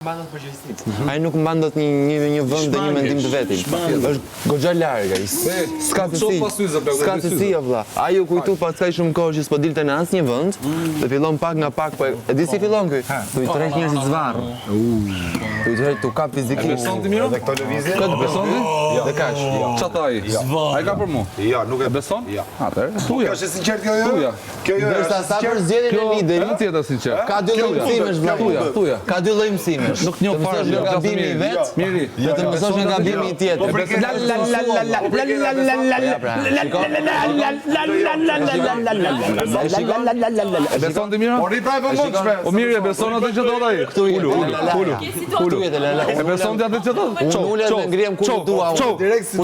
Ai nuk mban dot një vend dhe një mendim të vetin. Është goxha larg ai. S'ka të si. S'ka të si vëlla. Ai u kujtu pas kaq shumë kohë që s'po dilte në asnjë vend, dhe fillon pak nga pak, po e di si fillon ky. Tu i tërheq njerëzit zvarr. Tu i tërheq tu kap fizikisht. Beson ti mirë? Edhe këto lëvizje. Këtë beson ti? Dhe kaq. Çfarë thaj? Ai ka për mua. Ja, nuk e Beson? Ja. Atëherë, tuja. Është sinqert kjo jo? Tuja. Kjo jo. Derisa sa për zgjedhjen e liderit. Kjo tjetër sinqert. Ka dy lloj mësimesh vëlla. Tuja. Ka dy lloj mësimesh. Nuk njoh fare nga gabimi i vet. Miri. Do të mësosh nga gabimi i tjetër. Beson ti mirë? Po ri prapë më shpe. O mirë, e beson atë që thot ai? Ulu. E beson ti atë që thot? Unë ngrihem kur dua unë. Direkt si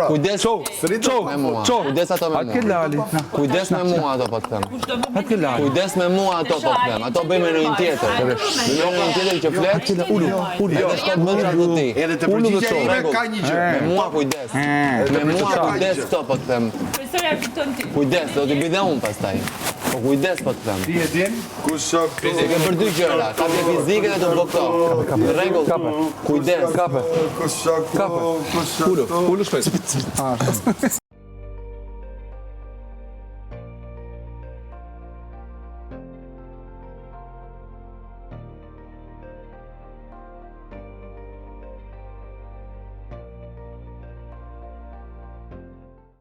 Kujdes. Kujdes ato me mua. Ke lali. Kujdes me mua ato po të them. Ke lali. Kujdes me mua ato po të them. Ato bëjmë në një tjetër. Në një tjetër që flet. Ulu. Edhe shkon më çfarë do ti. Edhe të përgjigje ime ka një gjë. Me mua kujdes. Me mua kujdes këto po të them. Profesorja fiton ti. Kujdes, do t'i bëj dhe unë pastaj. Po kujdes po të them. Ti e din? Kush Fizike për dy gjëra, kapje fizike dhe të bëkto. Në rregull. Kujdes. Kush Ulu shpejt.